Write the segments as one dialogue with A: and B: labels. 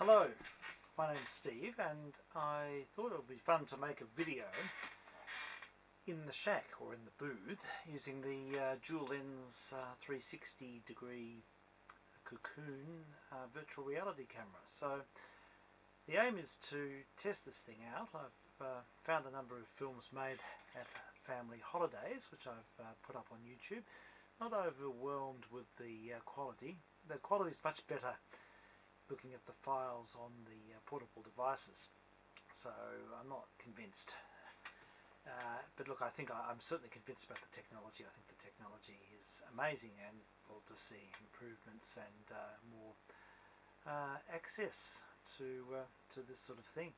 A: Hello, my name's Steve and I thought it would be fun to make a video in the shack or in the booth using the dual lens 360 degree Cocoon virtual reality camera. So the aim is to test this thing out. I've found a number of films made at family holidays which I've put up on YouTube. Not overwhelmed with the quality. The quality is much better looking at the files on the portable devices, so I'm not convinced. But look, I'm certainly convinced about the technology. I think the technology is amazing, and we'll just see improvements and more access to this sort of thing.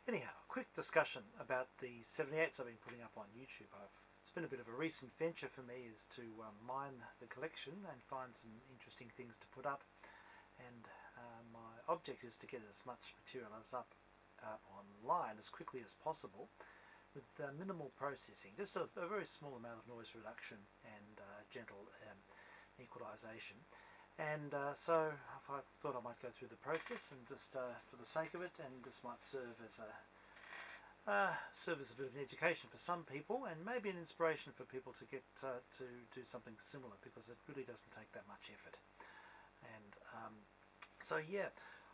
A: Anyhow, a quick discussion about the 78s I've been putting up on YouTube. It's been a bit of a recent venture for me, is to mine the collection and find some interesting things to put up. And my object is to get as much material as up online as quickly as possible with minimal processing, just a very small amount of noise reduction and gentle equalization. And so I thought I might go through the process and just for the sake of it, and this might serve as a bit of an education for some people and maybe an inspiration for people to get to do something similar, because it really doesn't take that much effort. And so yeah,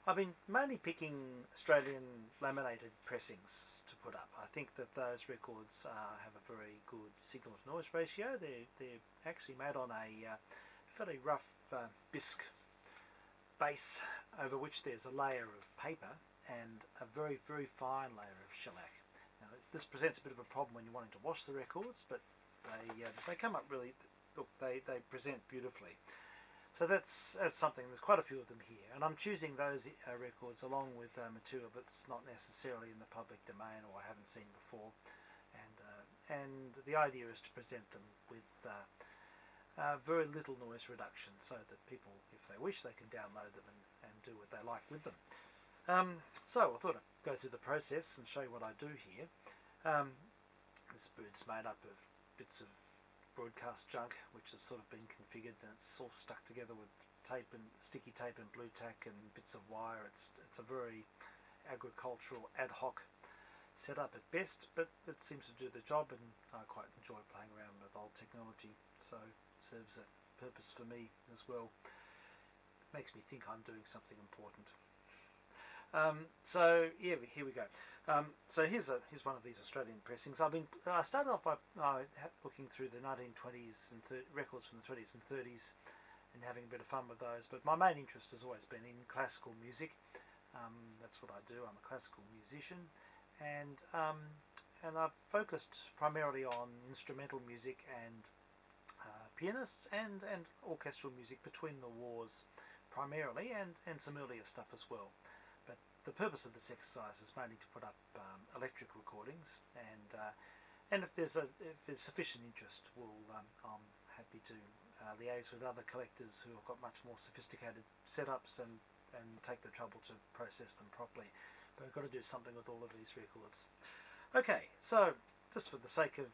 A: I've been mainly picking Australian laminated pressings to put up. I think that those records have a very good signal to noise ratio. They're actually made on a fairly rough bisque base over which there's a layer of paper and a very, very fine layer of shellac. Now, this presents a bit of a problem when you're wanting to wash the records, but they come up really, look, they present beautifully. So that's something. There's quite a few of them here, and I'm choosing those records along with material that's not necessarily in the public domain or I haven't seen before, and the idea is to present them with very little noise reduction, so that people, if they wish, they can download them and do what they like with them. So I thought I'd go through the process and show you what I do here. This booth's made up of bits of broadcast junk which has sort of been configured, and it's all stuck together with tape and sticky tape and blue tack and bits of wire. It's a very agricultural ad hoc setup at best, but it seems to do the job, and I quite enjoy playing around with old technology, so it serves a purpose for me as well. It makes me think I'm doing something important. So yeah, here we go. So here's one of these Australian pressings. I started off by looking through the 1920s and records from the 20s and 30s and having a bit of fun with those. But my main interest has always been in classical music. That's what I do. I'm a classical musician, and I've focused primarily on instrumental music and pianists and orchestral music between the wars primarily, and some earlier stuff as well. But the purpose of this exercise is mainly to put up electric recordings, and if there's sufficient interest, I'm happy to liaise with other collectors who have got much more sophisticated setups and take the trouble to process them properly. But I've got to do something with all of these records. Okay, so just for the sake of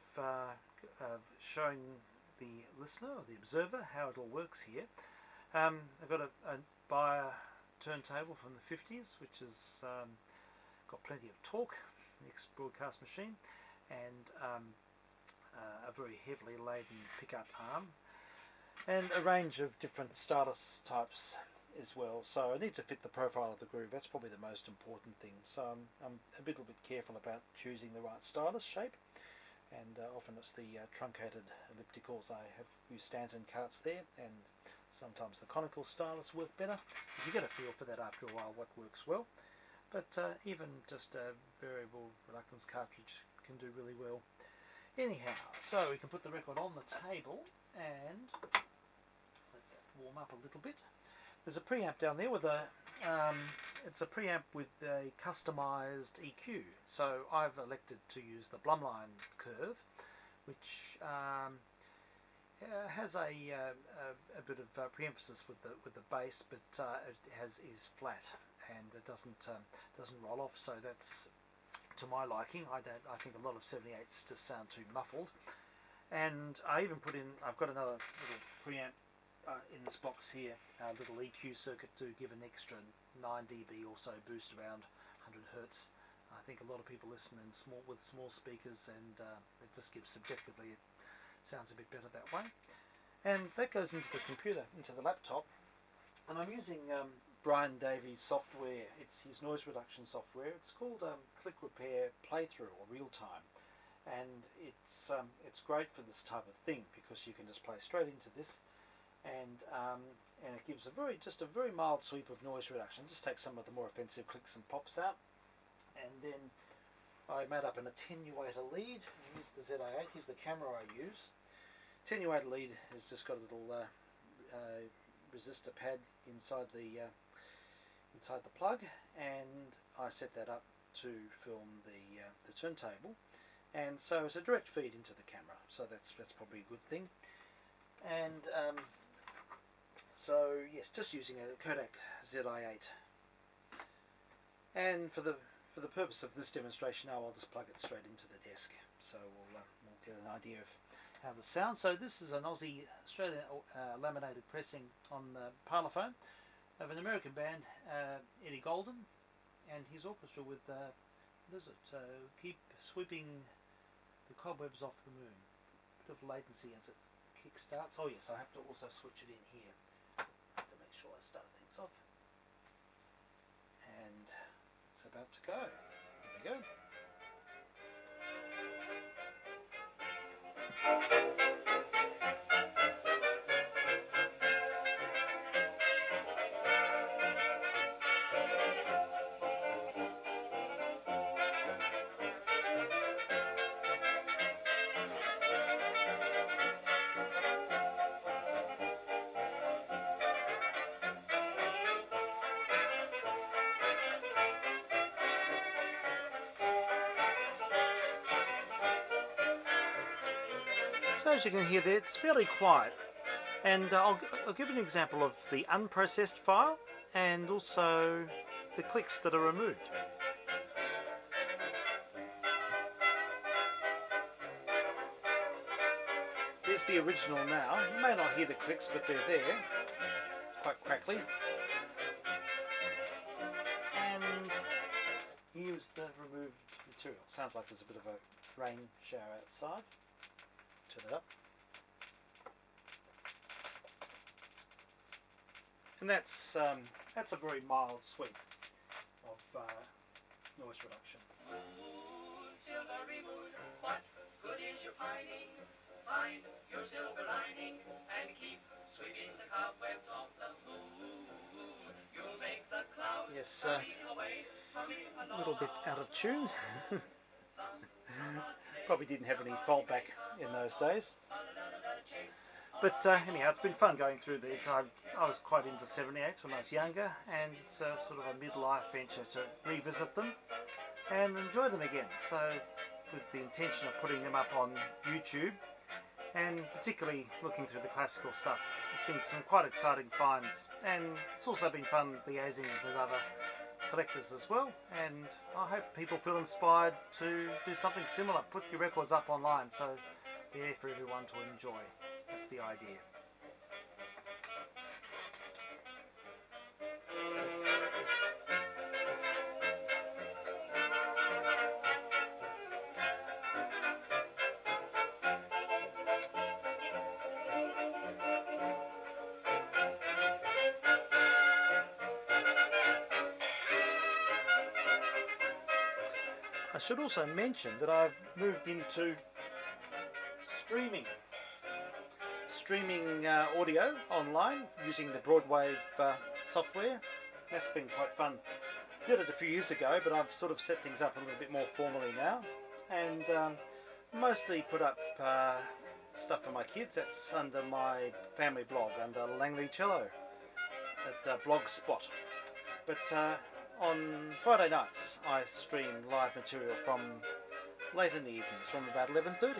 A: showing the listener or the observer how it all works here, I've got a Beyer turntable from the 50s, which has got plenty of torque, next broadcast machine, and a very heavily laden pickup arm, and a range of different stylus types as well. So I need to fit the profile of the groove. That's probably the most important thing. So I'm a little bit careful about choosing the right stylus shape, and often it's the truncated ellipticals. I have a few Stanton carts there, and sometimes the conical stylus work better. You get a feel for that after a while, what works well. But even just a variable reluctance cartridge can do really well. Anyhow, so we can put the record on the table and let that warm up a little bit. There's a preamp down there with it's a preamp with a customised EQ. So I've elected to use the Blumline curve, which has a bit of pre-emphasis with the bass, but it is flat and it doesn't roll off. So that's to my liking. I think a lot of 78s just sound too muffled. And I even I've got another little preamp in this box here a little EQ circuit to give an extra 9 dB or so boost around 100 Hertz. I think a lot of people listen with small speakers, and it just gives subjectively, it sounds a bit better that way. And that goes into the computer, into the laptop, and I'm using Brian Davies' software. It's his noise reduction software. It's called Click Repair Playthrough or Real Time, and it's great for this type of thing because you can just play straight into this, and it gives just a very mild sweep of noise reduction. Just takes some of the more offensive clicks and pops out, and then I made up an attenuator lead. Here's the ZA8. Here's the camera I use. Attenuator lead has just got a little resistor pad inside the plug, and I set that up to film the turntable, and so it's a direct feed into the camera, so that's probably a good thing. And so yes, just using a Kodak ZI8, and for the purpose of this demonstration now, I'll just plug it straight into the desk, so we'll get an idea of how this sounds. So this is an Aussie Australian laminated pressing on the parlophone of an American band, Eddie Golden, and his orchestra with what is it? Keep sweeping the cobwebs off the moon. Bit of latency as it kick starts. Oh yes, I have to also switch it in here to make sure I start things off. And it's about to go. Here we go. So as you can hear there, it's fairly quiet, and I'll give an example of the unprocessed file and also the clicks that are removed. Here's the original now. You may not hear the clicks, but they're there. Quite crackly. And here's the removed material. Sounds like there's a bit of a rain shower outside. Turn it up. And that's a very mild sweep of noise reduction. Moon, silvery moon, what good is your pining? Find your silver lining and keep sweeping the cobwebs off the moon. You'll make the clouds away, a little bit out of tune. Probably didn't have any fallback in those days. But anyhow, it's been fun going through these. I was quite into 78s when I was younger, and it's sort of a midlife venture to revisit them and enjoy them again. So with the intention of putting them up on YouTube, and particularly looking through the classical stuff. There's been some quite exciting finds, and it's also been fun liaising with other collectors as well, and I hope people feel inspired to do something similar. Put your records up online so they're there for everyone to enjoy. That's the idea. I should also mention that I've moved into streaming audio online using the Broadwave software. That's been quite fun. Did it a few years ago, but I've sort of set things up a little bit more formally now, and mostly put up stuff for my kids. That's under my family blog, under Langley Cello at Blogspot. But on Friday nights I stream live material from late in the evenings, from about 11:30.